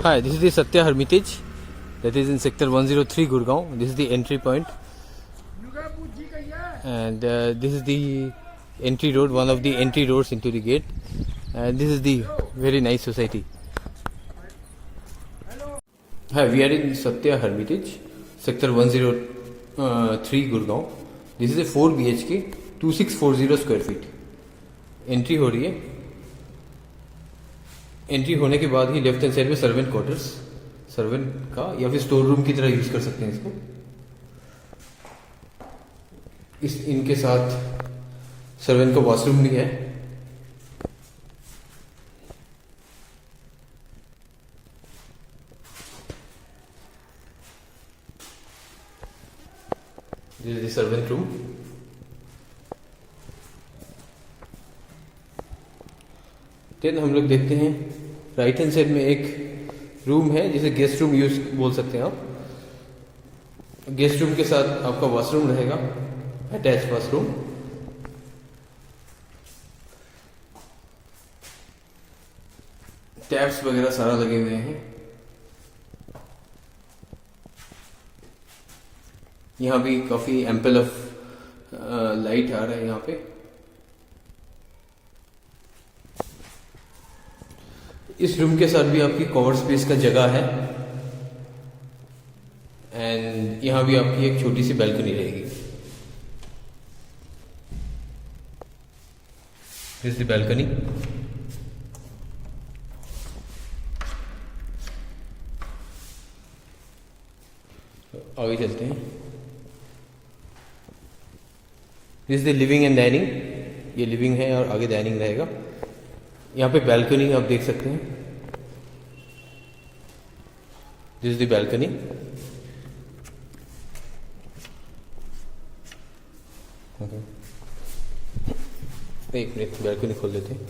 Hi, this is the Satya Hermitage that is in sector 103 Gurgaon. This is the entry point, and this is the entry road, one of the entry roads into the gate, and this is the very nice society. Hi, we are in Satya Hermitage, sector 103 Gurgaon. This is a 4 BHK, 2640 square feet. Entry हो रही है. Entry होने के बाद ही left hand side में servant quarters, servant का या फिर स्टोर रूम की तरह यूज कर सकते हैं इसको. इस इनके साथ सर्वेंट का वॉशरूम भी है. This is the servant room. Then हम लोग देखते हैं राइट हैंड साइड में एक रूम है जिसे गेस्ट रूम यूज बोल सकते हैं आप. गेस्ट रूम के साथ आपका वॉशरूम रहेगा, अटैच वॉशरूम. टैप्स वगैरह सारा लगे हुए हैं. यहाँ भी काफी एम्पल ऑफ लाइट आ रहा है यहाँ पे. इस रूम के साथ भी आपकी कवर स्पेस का जगह है, एंड यहां भी आपकी एक छोटी सी बैल्कनी रहेगी. This is the balcony. आगे चलते हैं. This is the living and dining. ये लिविंग है और आगे डाइनिंग रहेगा. यहाँ पे बैल्कनी आप देख सकते हैं. This is the balcony. एक मिनट, बैल्कनी खोल लेते हैं.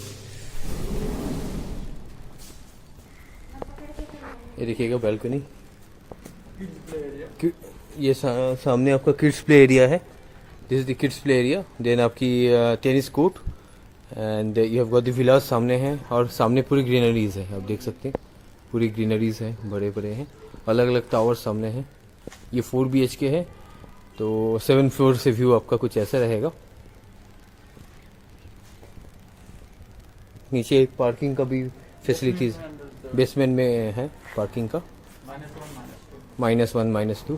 ये देखिएगा बैल्कनी. ये सामने आपका किड्स प्ले एरिया है. This is the kids play area. Then आपकी tennis court and you have got the villas सामने हैं, और सामने पूरी ग्रीनरीज है. आप देख सकते हैं पूरी ग्रीनरीज है, बड़े बड़े हैं. अलग अलग टावर सामने हैं. ये 4 BHK है, तो 7 फ्लोर से व्यू आपका कुछ ऐसा रहेगा. नीचे एक पार्किंग का भी फैसिलिटीज बेसमेंट में है. पार्किंग का -1 -2.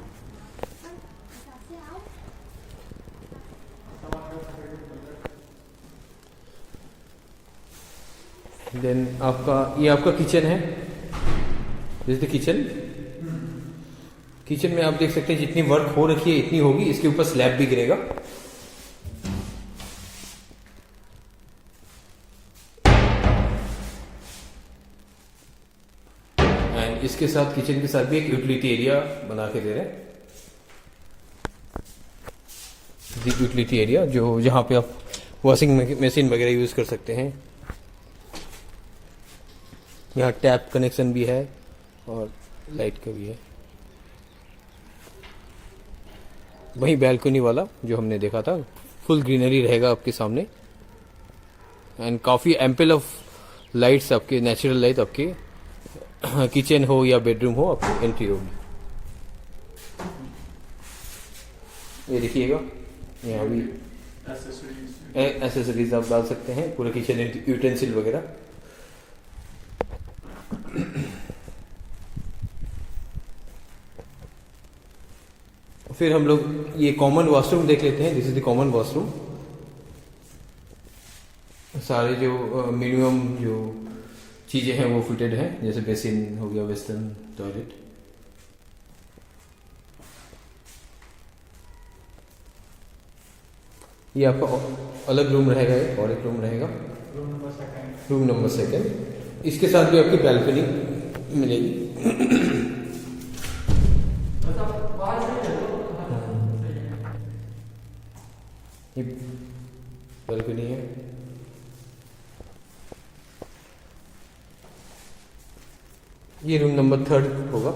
देन ये आपका किचन है. This is the kitchen. Kitchen में आप देख सकते हैं जितनी वर्क हो रखी है इतनी होगी. इसके ऊपर स्लैब भी गिरेगा. एंड इसके साथ किचन के साथ भी एक यूटिलिटी एरिया बना के दे रहे हैं. यूटिलिटी एरिया जहां पे आप वॉशिंग मशीन वगैरह यूज कर सकते हैं. यहाँ टैप कनेक्शन भी है और लाइट का भी है. वही बैल्कनी वाला जो हमने देखा था, फुल ग्रीनरी रहेगा आपके सामने, एंड काफ़ी एम्पल ऑफ लाइट्स आपके, नेचुरल लाइट आपके किचन हो या बेडरूम हो आपके एंट्री होगी. ये देखिएगा यहाँ भी एसेसरीज आप डाल सकते हैं, पूरा किचन यूटेंसिल वगैरह. फिर हम लोग ये कॉमन वॉशरूम देख लेते हैं. This is the common washroom. सारे जो मिनिमम जो चीजें हैं वो फिटेड हैं, जैसे बेसिन हो गया, वेस्टर्न टॉयलेट. ये आपका अलग रूम रहेगा, और एक रूम रहेगा, रूम नंबर 2. इसके साथ भी आपकी बैल्कनी मिलेगी. ये बैल्कनी है. ये रूम नंबर 3 होगा.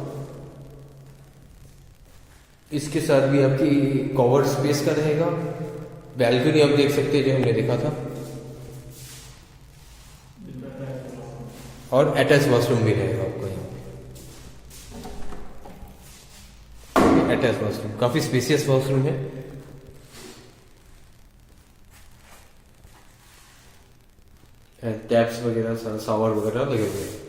इसके साथ भी आपकी कवर्ड स्पेस का रहेगा. बैल्कनी आप देख सकते हैं जो हमने देखा था, और अटैच वॉशरूम भी रहेगा आपको यहाँ पे. अटैच वॉशरूम, काफी स्पेसियस वॉशरूम है। टैप्स वगैरह, शावर वगैरह लगे हुए हैं।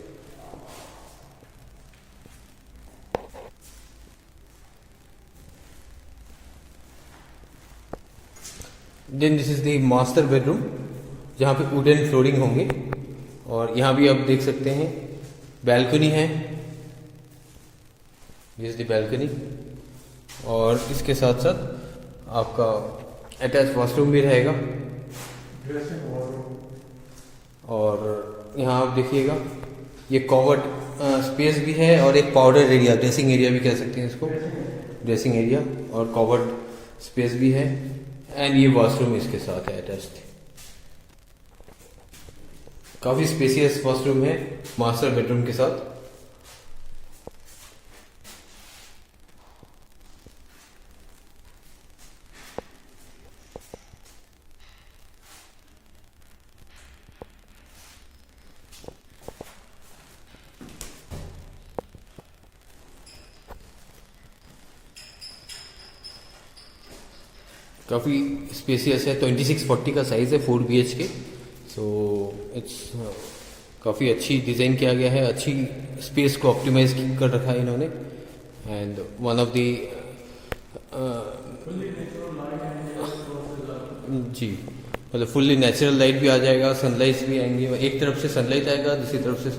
Then this is the master bedroom, जहाँ पे वुडन फ्लोरिंग होंगे, और यहाँ भी आप देख सकते हैं बैल्कनी है, दिस इज द बैल्कनी, और इसके साथ साथ आपका अटैच वॉशरूम भी रहेगा। और यहाँ आप देखिएगा ये कवर्ड स्पेस भी है, और एक पाउडर एरिया, ड्रेसिंग एरिया भी कह सकते हैं इसको, ड्रेसिंग एरिया और कवर्ड स्पेस भी है। एंड ये वॉशरूम इसके साथ है अटैच्ड। काफी स्पेसियस वॉशरूम है मास्टर बेडरूम के साथ। काफ़ी स्पेसियस है, 2640 का साइज़ है, 4 BHK। सो इट्स काफ़ी अच्छी डिज़ाइन किया गया है, अच्छी स्पेस को ऑप्टिमाइज कर रखा है इन्होंने। एंड वन ऑफ द जी, मतलब फुल्ली नेचुरल लाइट भी आ जाएगा, सनलाइट भी आएंगे, एक तरफ से सनलाइट आएगा, दूसरी तरफ से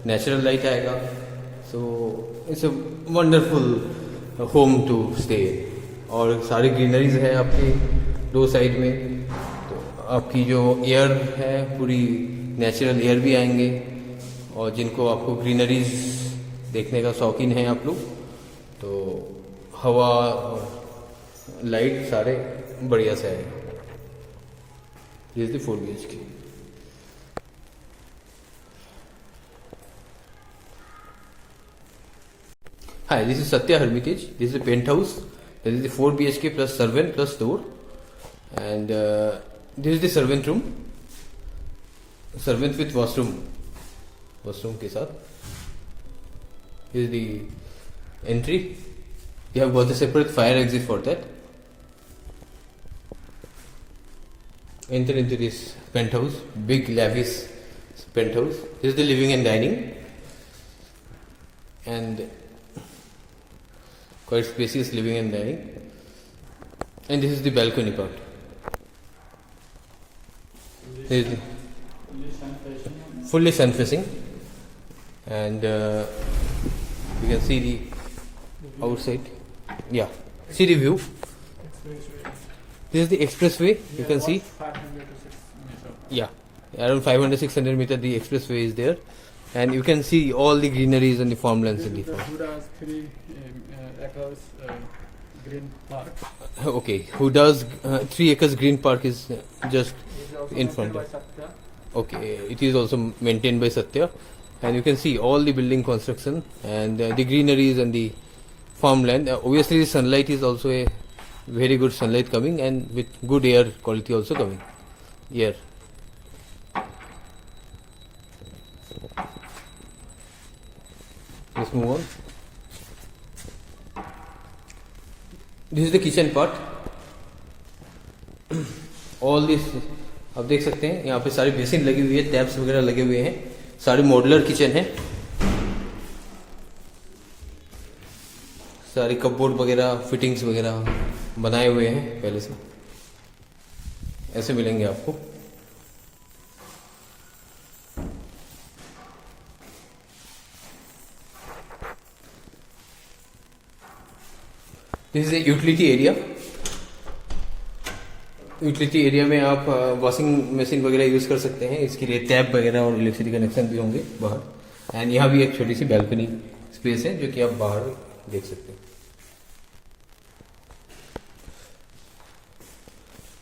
नेचुरल लाइट आएगा। So it's a wonderful home to stay. और सारी ग्रीनरीज है आपके दो साइड में, तो आपकी जो एयर है पूरी नेचुरल एयर भी आएंगे। और जिनको आपको ग्रीनरीज देखने का शौकीन है आप लोग, तो हवा और लाइट सारे बढ़िया से आएगा। This is the 4 BHK। Hi, this is Satya Hermitage. This is a penthouse. This is the 4 BHK plus servant plus door, and this is the servant room. Servant with washroom, washroom के साथ। This is the entry. You have got a separate fire exit for that. Enter into this penthouse, big lavish penthouse. This is the living and dining, and quite spacious living and dining. And this is the balcony part. This is the fully sun facing, and you can see the outside. Yeah, see the view. This is the expressway. You can see. Yeah, around 500-600 meter the expressway is there, and you can see all the greeneries and the farmlands in the front. Huda's 3 acres green park. Okay, who does 3 acres green park is just It is also in front maintained of. by Satya. Okay, it is also maintained by Satya, and you can see all the building construction and the greeneries and the farmland. Obviously, the sunlight is also a very good sunlight coming, and with good air quality also coming. Air. Let's move on. This is the kitchen part. All this आप देख सकते हैं, यहाँ पे सारी basin लगी हुई है, टैप्स वगैरह लगे हुए हैं, सारी मॉड्यूलर किचन है, सारी कपबोर्ड वगैरह फिटिंग्स वगैरह बनाए हुए हैं पहले से, ऐसे मिलेंगे आपको। This is a utility area. Utility area में आप वॉशिंग मशीन वगैरह यूज़ कर सकते हैं, इसके लिए टैप वगैरह और इलेक्ट्रिसिटी कनेक्शन भी होंगे बाहर। एंड यहाँ भी एक छोटी सी बैल्कनी स्पेस है जो कि आप बाहर देख सकते हैं।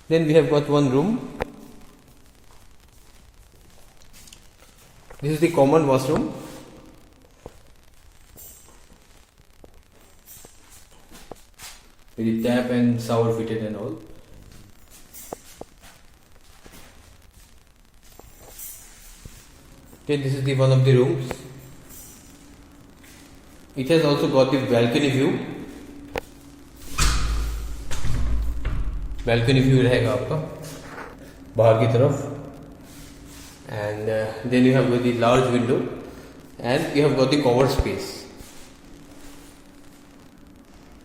Then we have got one room. This is the common washroom. with tap and shower fitted and all. Okay, this is the one of the rooms. It has also got the balcony view. Balcony view रहेगा आपका बाहर की तरफ। And then you have the large window and you have got the covered space,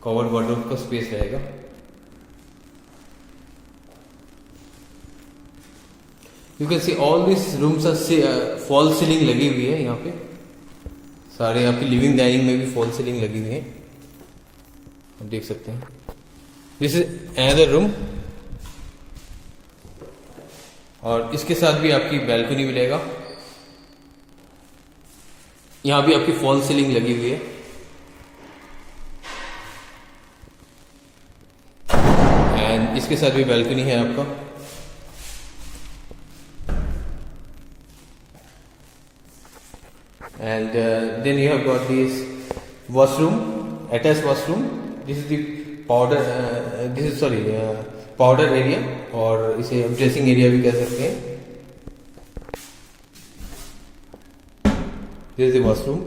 covered wardrobe का space रहेगा। You can see all this rooms are fall ceiling लगी हुई है यहाँ पे, सारे आपकी लिविंग डाइनिंग में भी फॉल सीलिंग लगी हुई है, आप देख सकते हैं। दिस इज अनदर रूम, और इसके साथ भी आपकी बैल्कनी मिलेगा। यहां भी आपकी फॉल सीलिंग लगी हुई है। एंड इसके साथ भी बैल्कनी है आपका। And then you have got this washroom, attach washroom. This is the powder area, और इसे हम ड्रेसिंग एरिया भी कह सकते हैं। This is the washroom.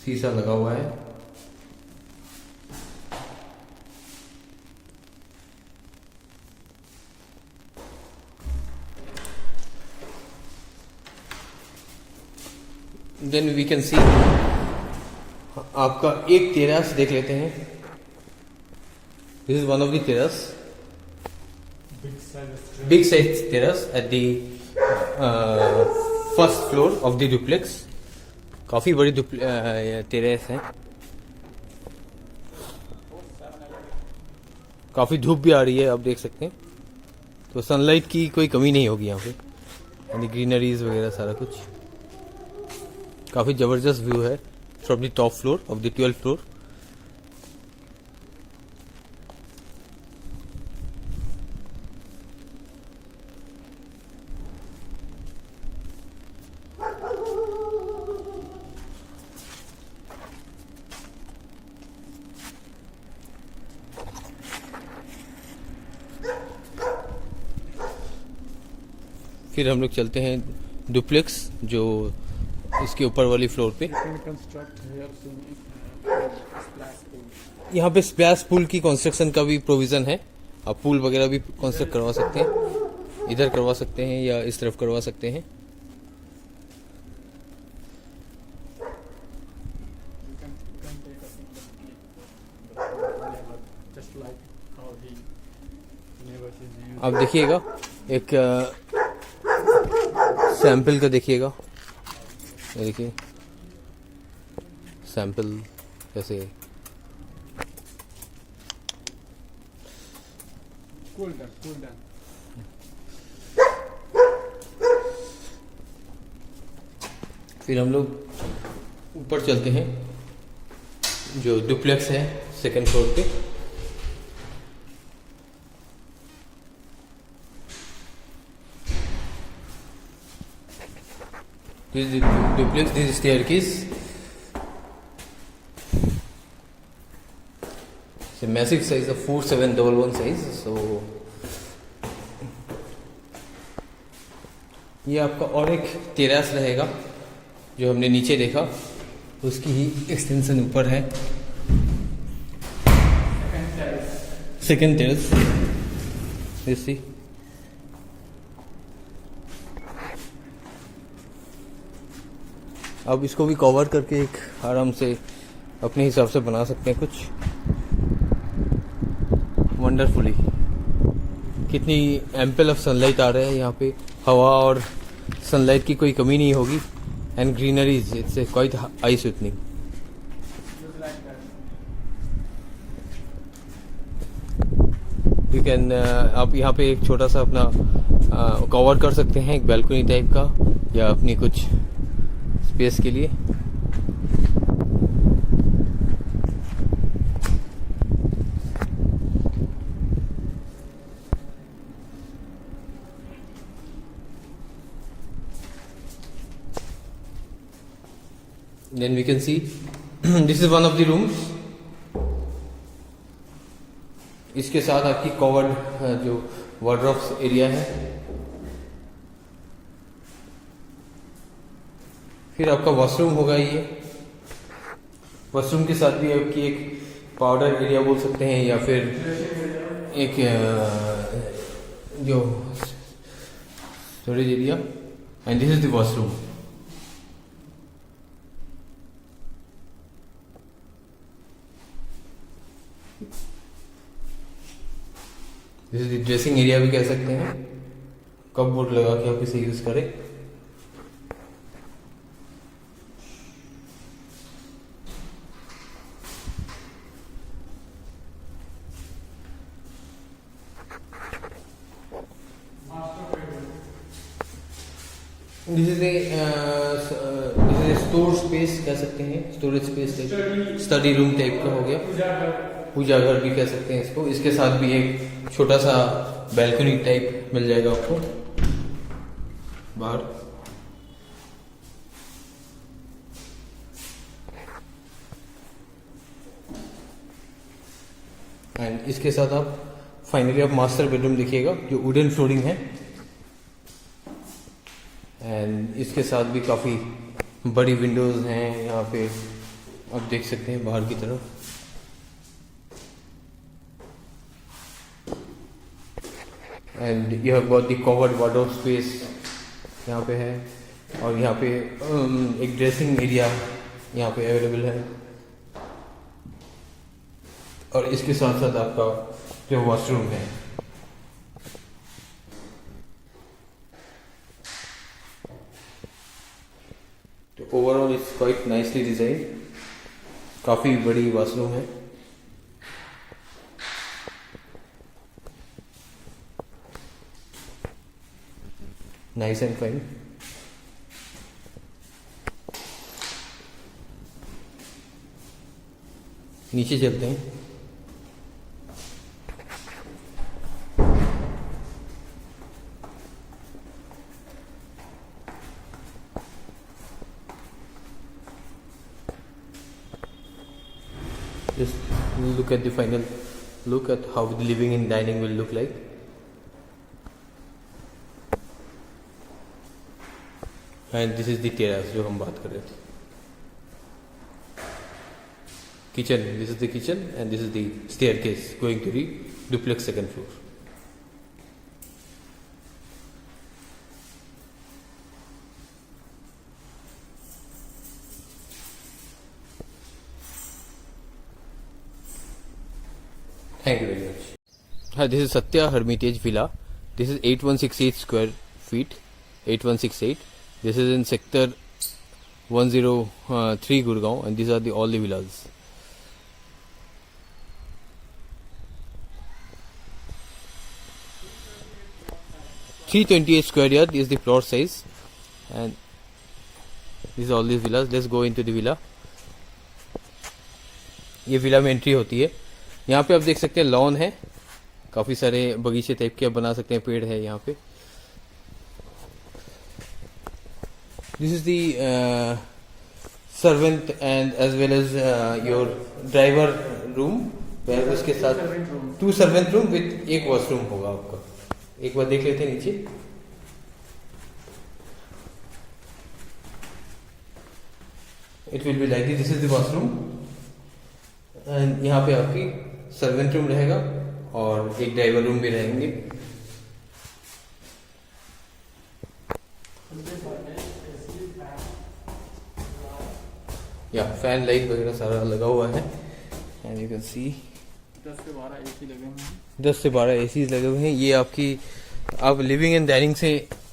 शीशा लगा हुआ है। देन वी कैन सी आपका एक टेरेस देख लेते हैं। This is one of the terrace, big size terrace at the first floor of the duplex. काफी बड़ी टेरेस है। काफी धूप भी आ रही है, आप देख सकते हैं, तो सनलाइट की कोई कमी नहीं होगी यहाँ पे, यानी ग्रीनरीज वगैरह सारा कुछ। काफी जबरदस्त व्यू है from the top floor of the 12th floor. फिर हम लोग चलते हैं डुप्लेक्स जो इसके ऊपर वाली फ्लोर पे। यहाँ पे स्प्लैश पूल की कंस्ट्रक्शन का भी प्रोविजन है। आप पूल वगैरह भी कंस्ट्रक्ट करवा सकते हैं, इधर करवा सकते हैं या इस तरफ करवा सकते हैं। आप देखिएगा, एक सैंपल का देखिएगा, ये देखिए सैंपल कैसे। Cool down. फिर हम लोग ऊपर चलते हैं, जो डुप्लेक्स है सेकंड फ्लोर पे। This is the duplex, this is staircase. It's a massive size of 4711 size. So ये आपका और एक टेरेस रहेगा जो हमने नीचे देखा, उसकी ही एक्सटेंशन ऊपर है। Second terrace, you see. अब इसको भी कवर करके एक आराम से अपने हिसाब से बना सकते हैं कुछ वंडरफुली। कितनी एम्पल ऑफ सनलाइट आ रहा है यहाँ पे, हवा और सनलाइट की कोई कमी नहीं होगी। And greeneries, it's quite I sweetening. You can आप यहाँ पे एक छोटा सा अपना कवर कर सकते हैं, एक बैल्कनी टाइप का, या अपनी कुछ स्पेस के लिए। Then we can see this is one of the rooms. इसके साथ आपकी कवर्ड जो वार्डरोब्स एरिया है। फिर आपका वॉशरूम होगा ये। वॉशरूम के साथ भी आपकी एक पाउडर एरिया बोल सकते हैं या फिर एक जो storage area, and this is the washroom. This is the dressing area भी कह सकते हैं, कपबोर्ड लगा के आप इसे यूज करें। This is a store space कह सकते हैं, storage space type, study room type का हो गया, पूजा घर भी कह सकते हैं इसको। इसके साथ भी एक छोटा सा बैल्कनी टाइप मिल जाएगा आपको बाहर। एंड इसके साथ आप फाइनली आप मास्टर बेडरूम देखिएगा जो वुडन फ्लोरिंग है, एंड इसके साथ भी काफ़ी बड़ी विंडोज हैं यहाँ पे, आप देख सकते हैं बाहर की तरफ। And you have got the covered wardrobe space यहाँ पे है, और यहाँ पे एक ड्रेसिंग एरिया यहाँ पे अवेलेबल है, और इसके साथ साथ आपका जो वॉशरूम है। तो overall it's quite nicely design, काफी बड़ी वॉशरूम है। Nice and fine. नीचे चलते हैं। Just look at the final look at how the living and dining will look like. And this is the terrace जो हम बात कर रहे थे। Kitchen, this is the kitchen and this is the staircase going to the duplex second floor. Thank you very much. Hi, this is Satya Hermitage Villa. This is 8168 square feet. 8168. This is in sector 103 Gurgaon, and these are all the villas. (328 square yard is the plot size, and these are all these villas. Let's go into the villa. ये villa में entry होती है। यहाँ पे आप देख सकते हैं लॉन है, काफी सारे बगीचे टाइप के आप बना सकते हैं, पेड़ है यहाँ पे। This is the servant and as well as your driver room, उसके साथ 2 सर्वेंट रूम विथ एक वॉशरूम होगा आपका। एक बार देख लेते हैं नीचे। It will be like this is the washroom, and यहाँ पे आपकी सर्वेंट रूम रहेगा और एक ड्राइवर रूम भी रहेंगे। या फैन लाइट वगैरह सारा लगा हुआ है, एंड यू कैन सी 10 से 12 एसी लगे हुए हैं। 10 से 12 एसी लगे हुए हैं। ये आपकी आप लिविंग एंड डाइनिंग से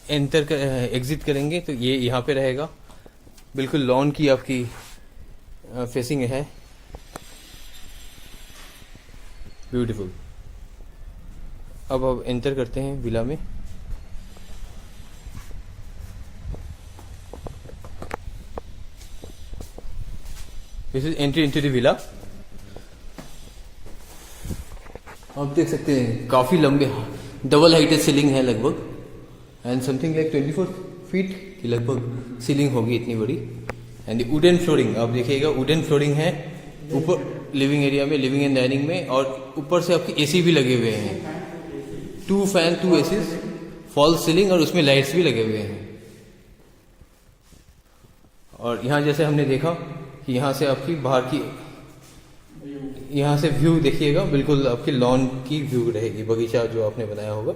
एग्जिट करेंगे तो ये यहाँ पे रहेगा, बिल्कुल लॉन की आपकी फेसिंग है, ब्यूटीफुल। अब एंटर करते हैं विला में। This is entry into the villa. आप देख सकते हैं काफी लंबे डबल हाइटेड सीलिंग है लगभग, एंड समथिंग लाइक 24 फीट की लगभग सीलिंग होगी, इतनी बड़ी। एंड वुडन फ्लोरिंग आप देखिएगा, वुडन फ्लोरिंग है ऊपर लिविंग एरिया में, लिविंग एंड डाइनिंग में, और ऊपर से आपके एसी भी लगे हुए हैं, 2 फैन 2 एसीज, फॉल सीलिंग, और उसमें लाइट्स भी लगे हुए हैं। और यहाँ जैसे हमने देखा कि यहाँ से आपकी बाहर की, यहाँ से व्यू देखिएगा, बिल्कुल आपकी लॉन की व्यू रहेगी, बगीचा जो आपने बनाया होगा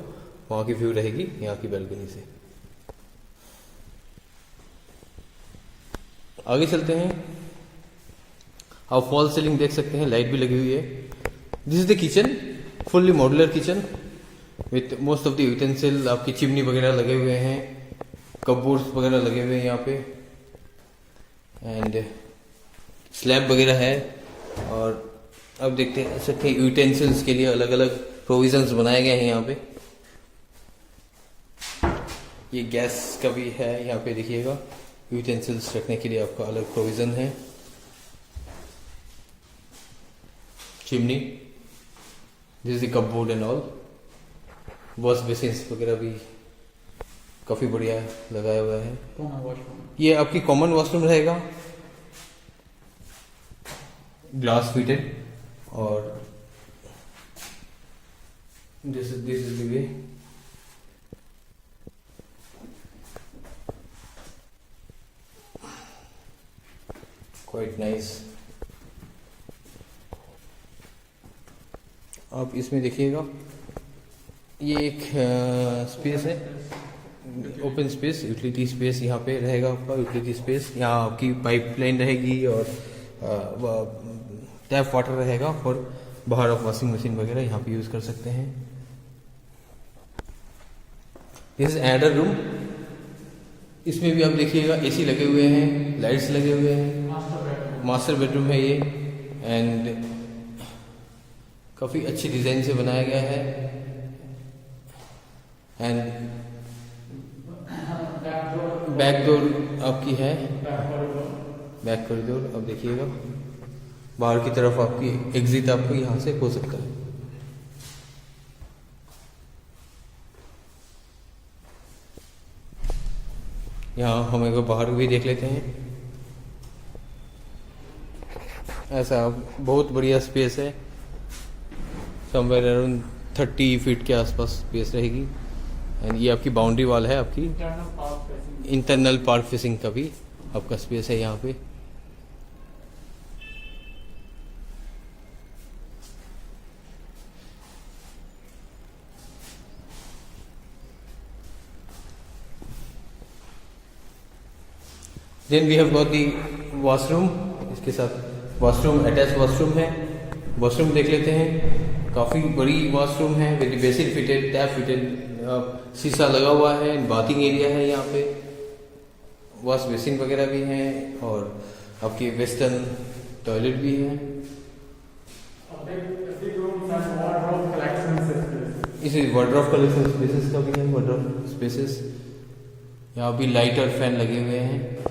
वहाँ की व्यू रहेगी यहाँ की बैल्कनी से। आगे चलते हैं, आप फॉल सीलिंग देख सकते हैं, लाइट भी लगी हुई है। This is the kitchen, fully modular kitchen with most of the utensil, आपकी चिमनी वगैरह लगे हुए हैं, कपबोर्ड्स वगैरह लगे हुए हैं यहाँ पे, एंड स्लैब वगैरह है। और अब देखते सकते हैं यूटेंसिल्स के लिए अलग अलग प्रोविजंस बनाए गए हैं यहाँ पे। ये गैस का भी है यहाँ पे, देखिएगा यूटेंसिल्स रखने के लिए आपका अलग प्रोविजन है। Chimney, this is cupboard and all. Wash basins वगैरह भी काफी बढ़िया लगाया हुआ है। ये आपकी कॉमन वॉशरूम रहेगा, ग्लास फिटेड, और this is the way. Quite nice. आप इसमें देखिएगा, ये एक स्पेस है, ओपन स्पेस, यूटिलिटी स्पेस यहाँ पे रहेगा आपका। यूटिलिटी स्पेस, यहाँ आपकी पाइपलाइन रहेगी और टैप वाटर रहेगा, और बाहर आप वॉशिंग मशीन वगैरह यहाँ पे यूज कर सकते हैं। दिस इज अनदर रूम, इसमें भी आप देखिएगा एसी लगे हुए हैं, लाइट्स लगे हुए हैं, मास्टर बेडरूम है ये, एंड काफी अच्छी डिजाइन से बनाया गया है। एंड बैक डोर आपकी है, बैक कॉरिडोर। अब देखिएगा बाहर की तरफ आपकी एग्जिट आपको यहाँ से हो सकता है। यहाँ हम एक बार बाहर भी देख लेते हैं। ऐसा बहुत बढ़िया स्पेस है, समवेयर अराउंड 30 फीट के आसपास स्पेस रहेगी। एंड ये आपकी बाउंड्री वॉल है, आपकी इंटरनल पार्क फेसिंग का भी आपका स्पेस है यहाँ पे। Then we have got the washroom, इसके साथ वॉशरूम, अटैच वॉशरूम है। वॉशरूम देख लेते हैं, काफ़ी बड़ी वॉशरूम है with basin fitted, tap fitted, शीशा लगा हुआ है, बाथिंग एरिया है यहाँ पे, वॉश बेसिन वगैरह भी हैं, और आपकी वेस्टर्न टॉयलेट भी है। इसे वार्डरोब कलेक्शन स्पेसेस का भी है, वार्डरोब स्पेसेस। यहाँ भी लाइट और फैन लगे हुए हैं।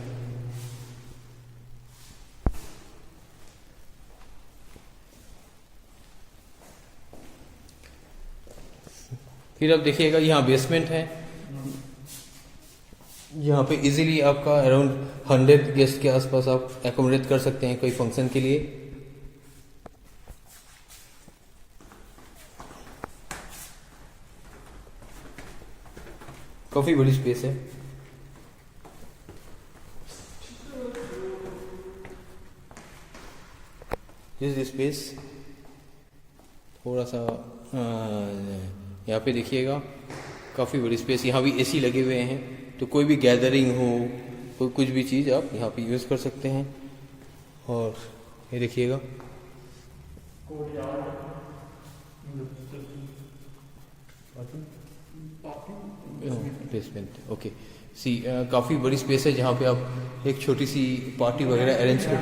फिर अब देखिएगा यहाँ बेसमेंट है, यहाँ पे इजीली आपका अराउंड 100 गेस्ट के आसपास आप एकोमोडेट कर सकते हैं कोई फंक्शन के लिए। काफी बड़ी स्पेस है। दिस स्पेस थोड़ा सा यहाँ पे देखिएगा, काफ़ी बड़ी स्पेस। यहाँ भी एसी लगे हुए हैं, तो कोई भी गैदरिंग हो, कोई कुछ भी चीज़ आप यहाँ पे यूज़ कर सकते हैं। और ये देखिएगा, बेसमेंट, ओके सी, काफ़ी बड़ी स्पेस है जहाँ पे आप एक छोटी सी पार्टी वगैरह अरेंज कर,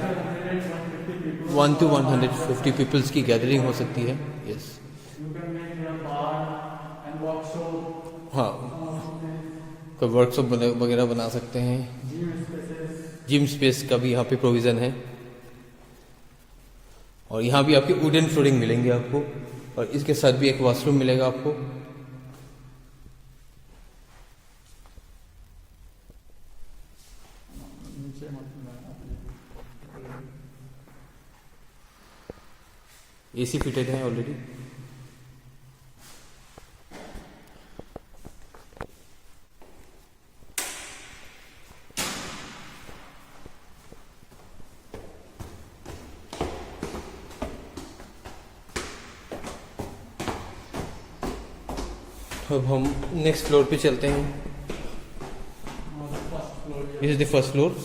1 to 150 पीपल्स की गैदरिंग हो सकती है। यस, हाँ, कोई वर्कशॉप वगैरह बना सकते हैं। जिम स्पेस का भी यहाँ पे प्रोविज़न है। और यहाँ भी आपके वुडन फ्लोरिंग मिलेंगे आपको, और इसके साथ भी एक वॉशरूम मिलेगा आपको। एसी फिटेड है ऑलरेडी। अब हम नेक्स्ट फ्लोर पे चलते हैं। और first floor this is the first floor.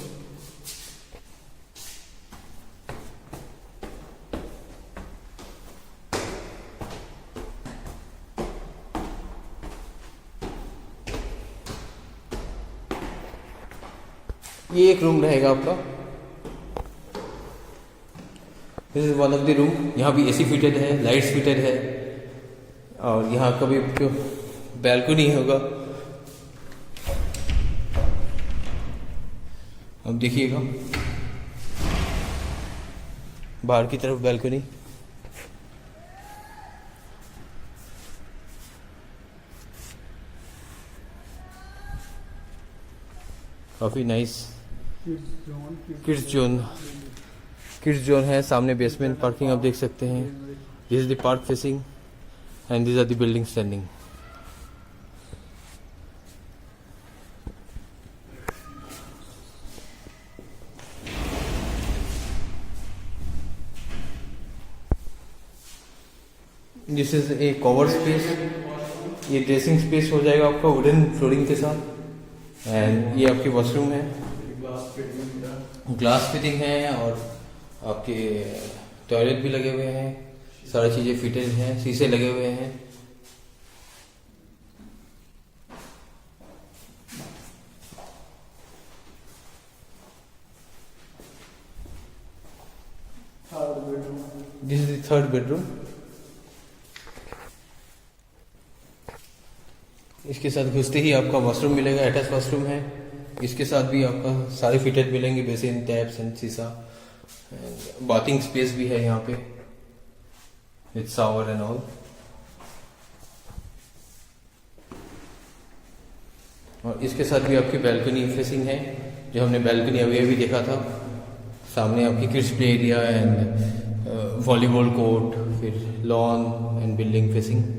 ये एक रूम रहेगा आपका। This is one of the room. यहाँ भी एसी फिटेड है, लाइट्स फिटेड है, और यहाँ का भी बैल्कनी होगा। अब देखिएगा बाहर की तरफ बैल्कनी। काफी नाइस किड्स जोन है। सामने बेसमेंट पार्किंग आप देख सकते हैं। This is the park facing and these are the buildings standing. This is a cover space. ये ड्रेसिंग स्पेस हो जाएगा आपका वुडन फ्लोरिंग के साथ। एंड ये आपकी वॉशरूम है, ग्लास फिटिंग है, और आपके टॉयलेट भी लगे हुए हैं। सारी चीजें फिटेड हैं, शीशे लगे हुए हैं। This is the third bedroom. इसके साथ घुसते ही आपका वॉशरूम मिलेगा, अटैच वॉशरूम है। इसके साथ भी आपका सारे फिटेड मिलेंगे, बेसिन, टैप्स एंड शीशा। बाथिंग स्पेस भी है यहाँ पे विथ शावर एंड ऑल। और इसके साथ भी आपकी बैल्कनी फेसिंग है, जो हमने बैल्कनी अभी अभी देखा था। सामने आपकी kids play area and volleyball court, फिर lawn and building facing.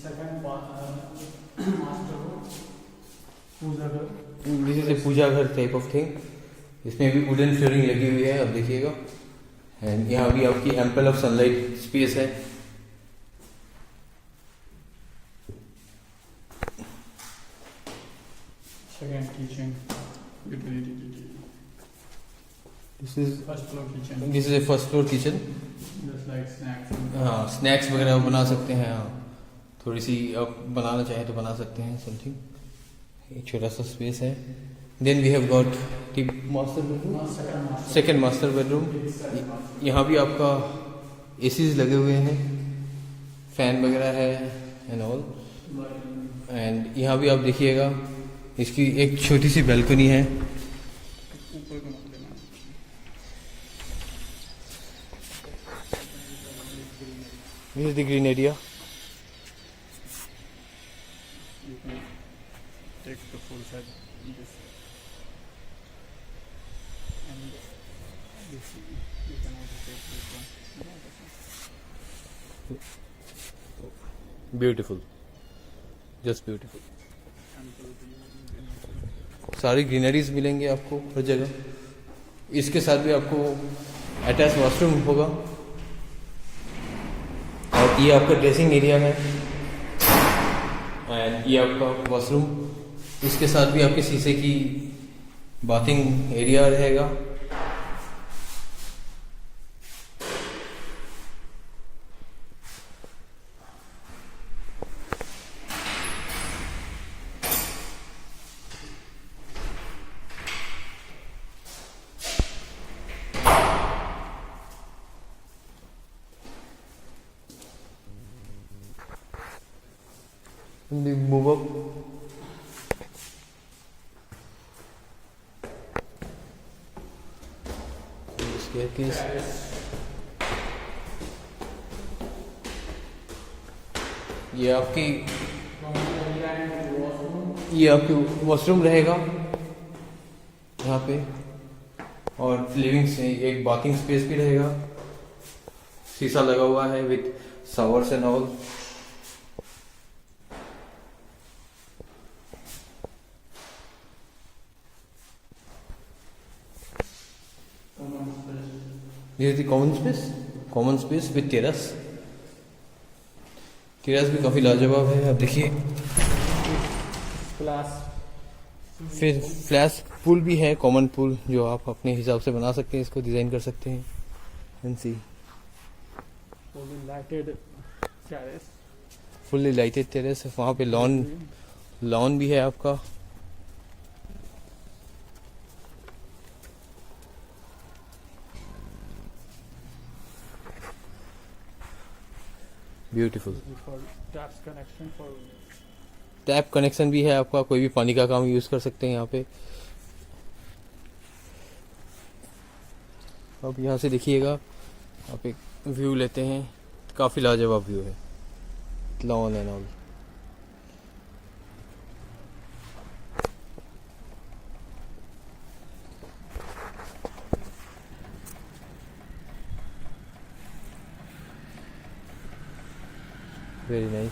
Second master पूजा घर। दिस इज ए पूजा घर टाइप ऑफ थिंग। इसमें भी वुडन फ्लोरिंग लगी हुई है, आप देखिएगा। एंड यहाँ भी आपकी एम्पल ऑफ सनलाइट स्पेस है। Second kitchen. This is first floor kitchen. This is a first floor kitchen. Just like snacks. हाँ, स्नैक्स वगैरह बना सकते हैं। हाँ, थोड़ी सी आप बनाना चाहें तो बना सकते हैं समथिंग। एक छोटा सा स्पेस है। Then we have got the master bedroom, second master bedroom. यहाँ भी आपका एसीज लगे हुए हैं, फैन वगैरह है एंड ऑल। एंड यहाँ भी आप देखिएगा, इसकी एक छोटी सी बैल्कनी है। This is the green area. You can take the full side this and this you can also take this one. Beautiful, just beautiful. सारी ग्रीनरीज मिलेंगे आपको हर जगह। इसके साथ भी आपको अटैच वॉशरूम होगा, और ये आपका ड्रेसिंग एरिया है एंड ये आपका वॉशरूम। इसके साथ भी आपके शीशे की बाथिंग एरिया रहेगा। Move up. Staircase. ये आपकी वॉशरूम रहेगा यहाँ पे, और लिविंग से एक बाथिंग स्पेस भी रहेगा। शीशा लगा हुआ है with showers and all. This is the common space with terrace. Terrace भी काफ़ी लाजवाब है। अब देखिए क्लास फिर फ्लैश पूल भी है, कॉमन पूल, जो आप अपने हिसाब से बना सकते हैं, इसको डिज़ाइन कर सकते हैं। And see fully lighted terrace. Fully lighted terrace है। वहाँ पे लॉन भी है आपका। Beautiful. For taps connection for tap connection भी है आपका, कोई भी पानी का काम यूज़ कर सकते हैं यहाँ पे। अब यहाँ से देखिएगा, आप एक व्यू लेते हैं, काफ़ी लाजवाब व्यू है, lawn and all. Very nice.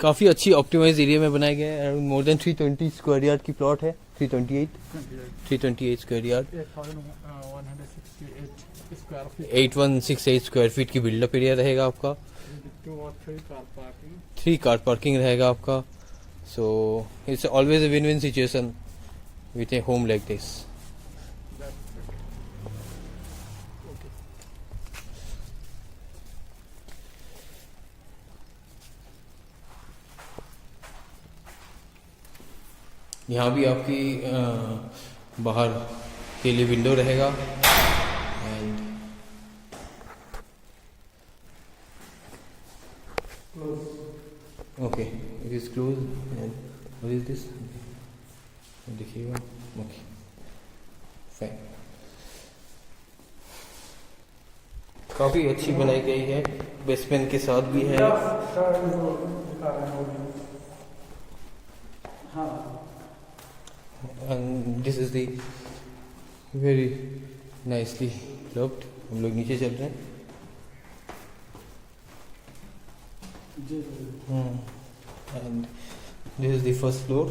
काफ़ी अच्छी ऑप्टिमाइज एरिया में बनाया गया है। Around more than 320 square yard की प्लॉट है। 328 square yard, 8,168 square feet. 8168 square feet की बिल्डअप एरिया रहेगा आपका। With 2 or 3 car parking. 3 car parking रहेगा आपका। So it's always a win win situation with A home like this. That's okay. यहाँ भी आपकी बाहर के लिए विंडो रहेगा। And okay, it is close. And what is this, देखिएगा। ओके फाइन, काफ़ी अच्छी बनाई गई है, बेसमेंट के साथ भी है। And this is the very nicely loved. हम लोग नीचे चल रहे हैं। And this is the first floor.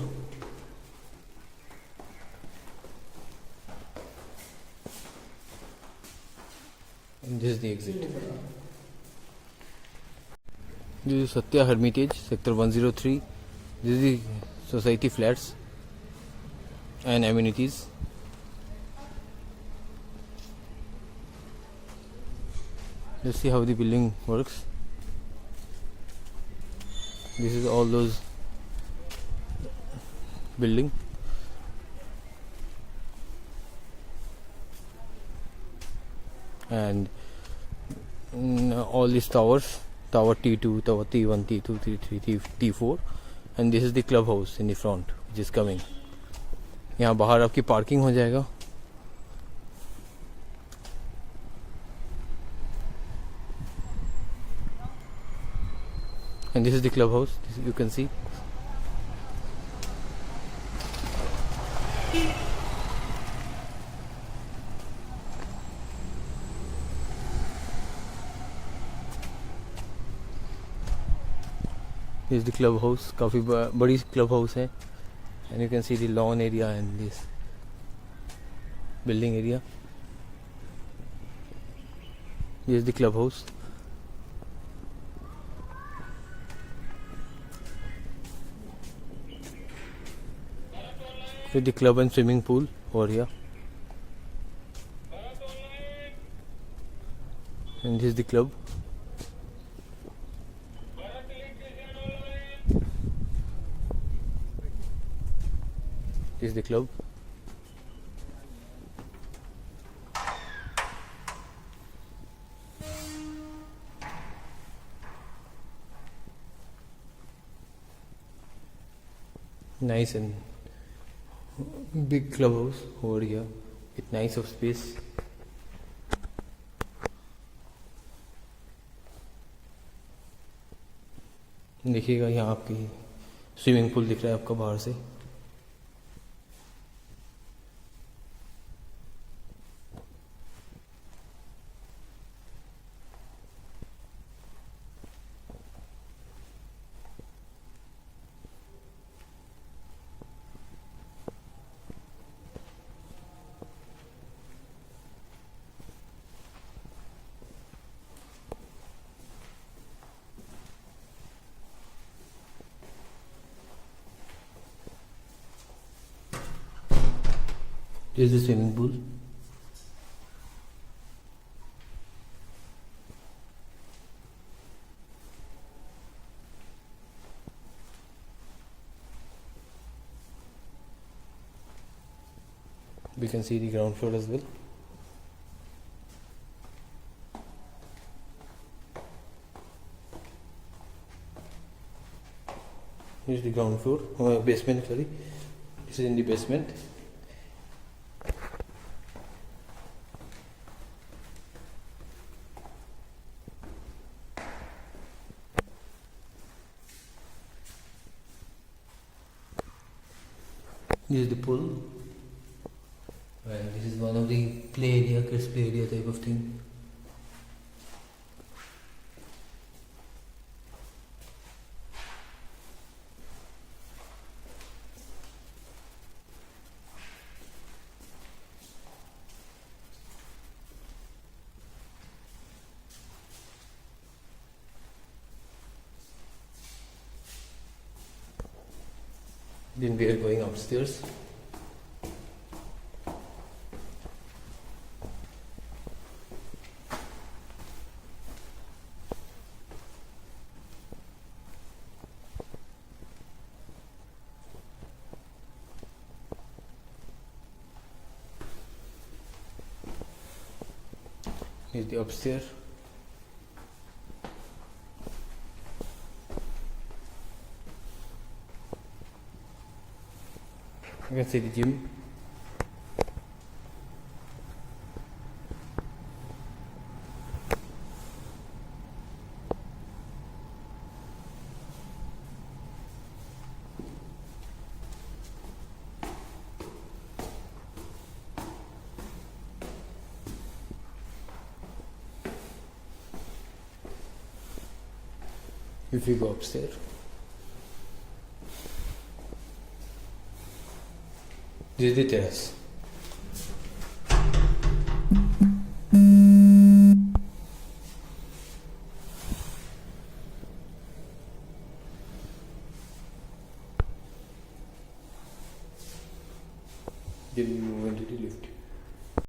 And this is the exit. This is Satya Hermitage, sector 103। This is the society flats and amenities. Let's see how the building works. This is all those building. And all these towers, tower T2, tower T1, T2, T3, T4, and this is the clubhouse in the front which is coming. यहाँ बाहर आपकी parking हो जाएगा। And this is the club house, you can C. This is the club house, काफ़ी बड़ी club house है। And you can see the lawn area and this building area. This is the clubhouse. With the club and swimming pool over here. And this is the club. This is the club. Nice and big clubhouse over here with nice of space. देखिएगा यहाँ आपकी swimming pool दिख रहा है आपका बाहर से। This is the swimming pool. We can see the ground floor as well. Here's the ground floor, basement, sorry. This is in the basement. This is the pool. And this is one of the play area, kids play area type of thing. Then we are going upstairs. Here's the upstairs. You can see the gym. If you go upstairs, this is the terrace. Then we move into the lift.